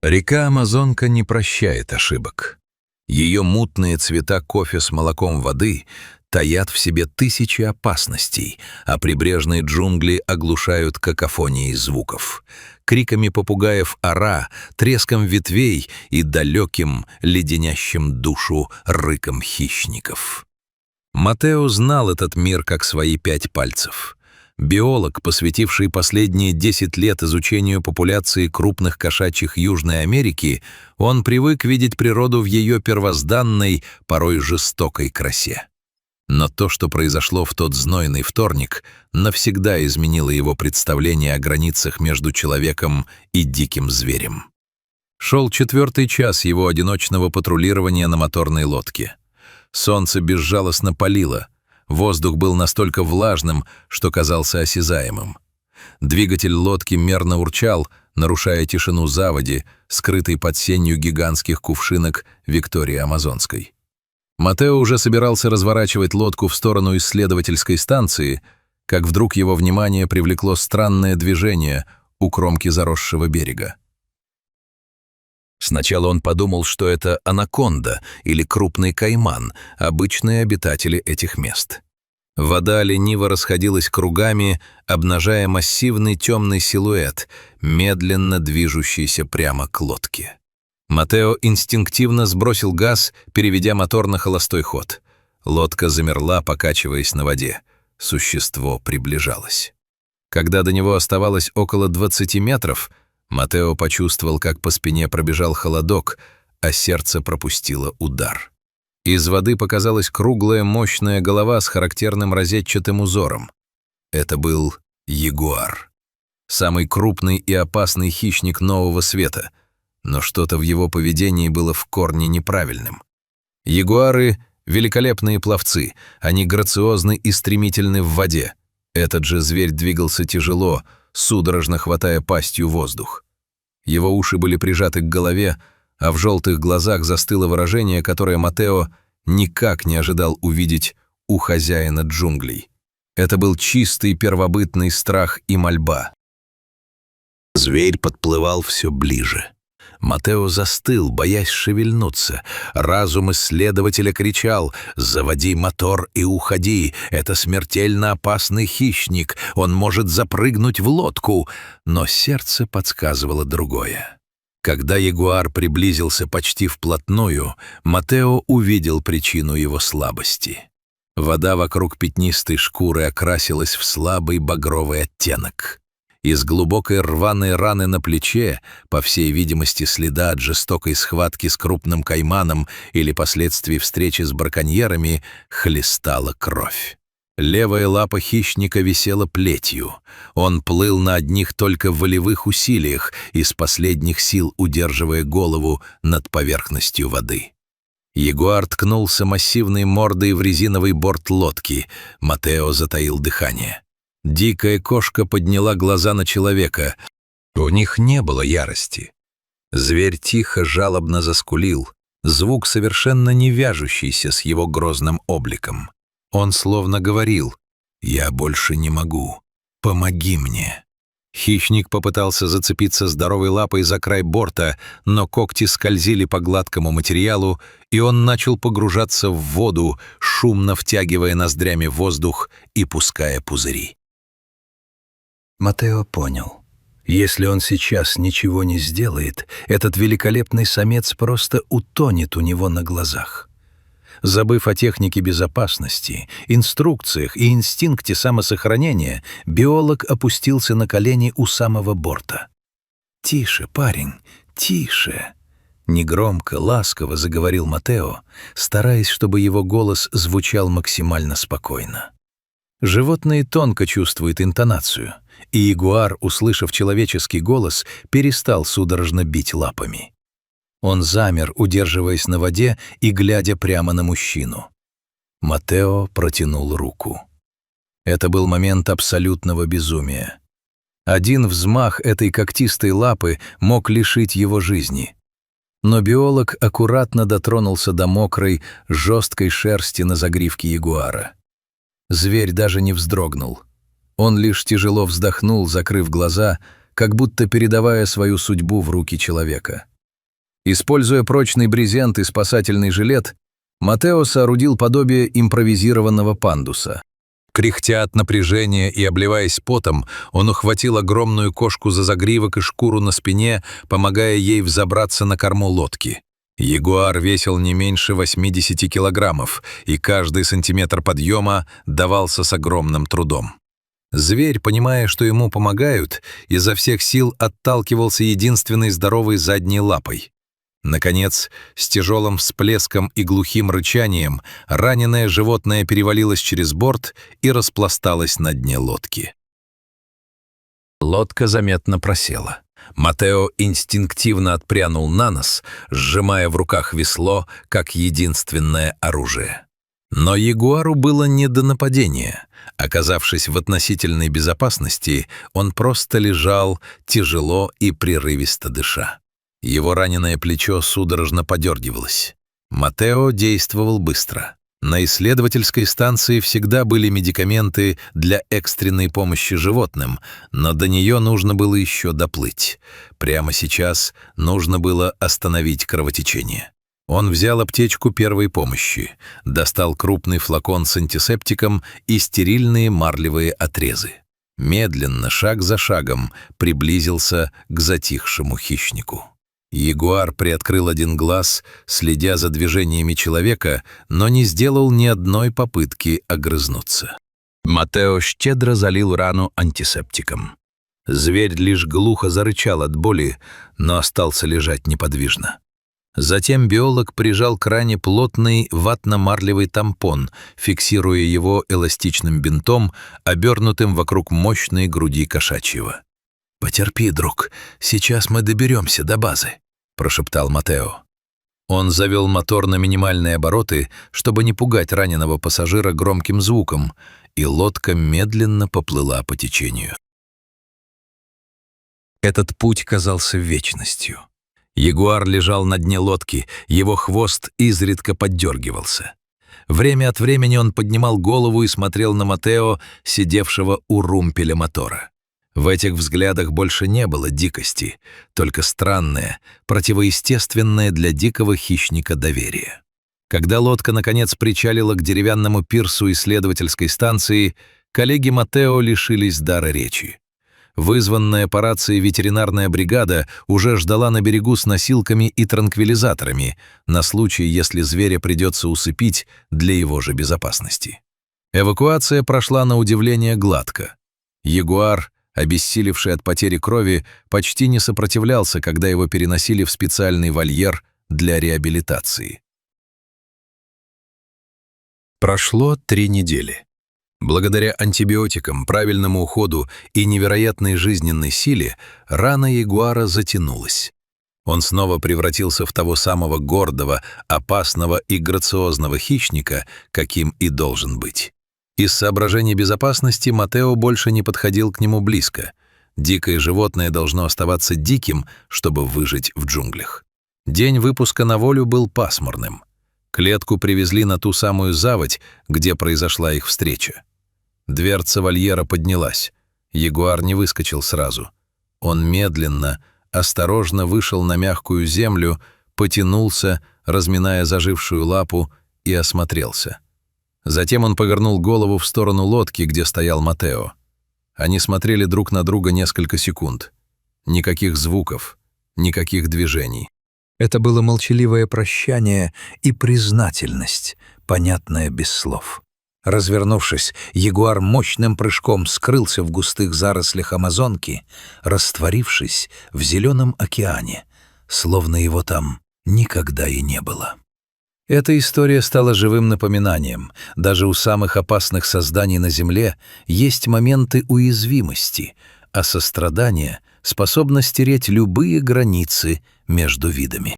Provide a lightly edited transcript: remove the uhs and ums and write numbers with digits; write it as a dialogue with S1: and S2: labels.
S1: Река Амазонка не прощает ошибок. Ее мутные цвета кофе с молоком воды таят в себе тысячи опасностей, а прибрежные джунгли оглушают какофонией звуков, криками попугаев ора, треском ветвей и далеким, леденящим душу рыком хищников. Матео знал этот мир как свои 5 пальцев. Биолог, посвятивший последние 10 лет изучению популяции крупных кошачьих Южной Америки, он привык видеть природу в ее первозданной, порой жестокой красе. Но то, что произошло в тот знойный вторник, навсегда изменило его представление о границах между человеком и диким зверем. Шел 4-й час его одиночного патрулирования на моторной лодке. Солнце безжалостно палило. Воздух был настолько влажным, что казался осязаемым. Двигатель лодки мерно урчал, нарушая тишину заводи, скрытой под сенью гигантских кувшинок Виктории Амазонской. Матео уже собирался разворачивать лодку в сторону исследовательской станции, как вдруг его внимание привлекло странное движение у кромки заросшего берега. Сначала он подумал, что это анаконда или крупный кайман, обычные обитатели этих мест. Вода лениво расходилась кругами, обнажая массивный темный силуэт, медленно движущийся прямо к лодке. Матео инстинктивно сбросил газ, переведя мотор на холостой ход. Лодка замерла, покачиваясь на воде. Существо приближалось. Когда до него оставалось около 20 метров, Матео почувствовал, как по спине пробежал холодок, а сердце пропустило удар. Из воды показалась круглая мощная голова с характерным розетчатым узором. Это был ягуар. Самый крупный и опасный хищник нового света, но что-то в его поведении было в корне неправильным. Ягуары — великолепные пловцы, они грациозны и стремительны в воде. Этот же зверь двигался тяжело, судорожно хватая пастью воздух. Его уши были прижаты к голове, а в желтых глазах застыло выражение, которое Матео никак не ожидал увидеть у хозяина джунглей. Это был чистый первобытный страх и мольба. Зверь подплывал все ближе. Матео застыл, боясь шевельнуться. Разум исследователя кричал: «Заводи мотор и уходи! Это смертельно опасный хищник! Он может запрыгнуть в лодку!» Но сердце подсказывало другое. Когда ягуар приблизился почти вплотную, Матео увидел причину его слабости. Вода вокруг пятнистой шкуры окрасилась в слабый багровый оттенок. Из глубокой рваной раны на плече, по всей видимости, следа от жестокой схватки с крупным кайманом или последствий встречи с браконьерами, хлестала кровь. Левая лапа хищника висела плетью. Он плыл на одних только волевых усилиях, из последних сил удерживая голову над поверхностью воды. Ягуар ткнулся массивной мордой в резиновый борт лодки. Матео затаил дыхание. Дикая кошка подняла глаза на человека. У них не было ярости. Зверь тихо, жалобно заскулил, звук совершенно не вяжущийся с его грозным обликом. Он словно говорил: «Я больше не могу. Помоги мне». Хищник попытался зацепиться здоровой лапой за край борта, но когти скользили по гладкому материалу, и он начал погружаться в воду, шумно втягивая ноздрями воздух и пуская пузыри. Матео понял. Если он сейчас ничего не сделает, этот великолепный самец просто утонет у него на глазах. Забыв о технике безопасности, инструкциях и инстинкте самосохранения, биолог опустился на колени у самого борта. «Тише, парень, тише!» Негромко, ласково заговорил Матео, стараясь, чтобы его голос звучал максимально спокойно. Животные тонко чувствуют интонацию, и ягуар, услышав человеческий голос, перестал судорожно бить лапами. Он замер, удерживаясь на воде и глядя прямо на мужчину. Матео протянул руку. Это был момент абсолютного безумия. Один взмах этой когтистой лапы мог лишить его жизни. Но биолог аккуратно дотронулся до мокрой, жесткой шерсти на загривке ягуара. Зверь даже не вздрогнул. Он лишь тяжело вздохнул, закрыв глаза, как будто передавая свою судьбу в руки человека. Используя прочный брезент и спасательный жилет, Матео соорудил подобие импровизированного пандуса. Кряхтя от напряжения и обливаясь потом, он ухватил огромную кошку за загривок и шкуру на спине, помогая ей взобраться на корму лодки. Ягуар весил не меньше 80 килограммов, и каждый сантиметр подъема давался с огромным трудом. Зверь, понимая, что ему помогают, изо всех сил отталкивался единственной здоровой задней лапой. Наконец, с тяжелым всплеском и глухим рычанием раненое животное перевалилось через борт и распласталось на дне лодки. Лодка заметно просела. Матео инстинктивно отпрянул на нос, сжимая в руках весло, как единственное оружие. Но ягуару было не до нападения. Оказавшись в относительной безопасности, он просто лежал, тяжело и прерывисто дыша. Его раненое плечо судорожно подергивалось. Матео действовал быстро. На исследовательской станции всегда были медикаменты для экстренной помощи животным, но до нее нужно было еще доплыть. Прямо сейчас нужно было остановить кровотечение. Он взял аптечку первой помощи, достал крупный флакон с антисептиком и стерильные марлевые отрезы. Медленно, шаг за шагом, приблизился к затихшему хищнику. Ягуар приоткрыл один глаз, следя за движениями человека, но не сделал ни одной попытки огрызнуться. Матео щедро залил рану антисептиком. Зверь лишь глухо зарычал от боли, но остался лежать неподвижно. Затем биолог прижал к ране плотный ватно-марлевый тампон, фиксируя его эластичным бинтом, обернутым вокруг мощной груди кошачьего. «Потерпи, друг, сейчас мы доберемся до базы», — прошептал Матео. Он завел мотор на минимальные обороты, чтобы не пугать раненого пассажира громким звуком, и лодка медленно поплыла по течению. Этот путь казался вечностью. Ягуар лежал на дне лодки, его хвост изредка поддергивался. Время от времени он поднимал голову и смотрел на Матео, сидевшего у румпеля мотора. В этих взглядах больше не было дикости, только странное, противоестественное для дикого хищника доверие. Когда лодка, наконец, причалила к деревянному пирсу исследовательской станции, коллеги Матео лишились дара речи. Вызванная по рации ветеринарная бригада уже ждала на берегу с носилками и транквилизаторами на случай, если зверя придется усыпить для его же безопасности. Эвакуация прошла на удивление гладко. Ягуар, обессилевший от потери крови, почти не сопротивлялся, когда его переносили в специальный вольер для реабилитации. Прошло 3 недели. Благодаря антибиотикам, правильному уходу и невероятной жизненной силе рана ягуара затянулась. Он снова превратился в того самого гордого, опасного и грациозного хищника, каким и должен быть. Из соображений безопасности Матео больше не подходил к нему близко. Дикое животное должно оставаться диким, чтобы выжить в джунглях. День выпуска на волю был пасмурным. Клетку привезли на ту самую заводь, где произошла их встреча. Дверца вольера поднялась. Ягуар не выскочил сразу. Он медленно, осторожно вышел на мягкую землю, потянулся, разминая зажившую лапу, и осмотрелся. Затем он повернул голову в сторону лодки, где стоял Матео. Они смотрели друг на друга несколько секунд. Никаких звуков, никаких движений. Это было молчаливое прощание и признательность, понятная без слов. Развернувшись, ягуар мощным прыжком скрылся в густых зарослях Амазонки, растворившись в зеленом океане, словно его там никогда и не было. Эта история стала живым напоминанием. Даже у самых опасных созданий на Земле есть моменты уязвимости, а сострадание способно стереть любые границы между видами.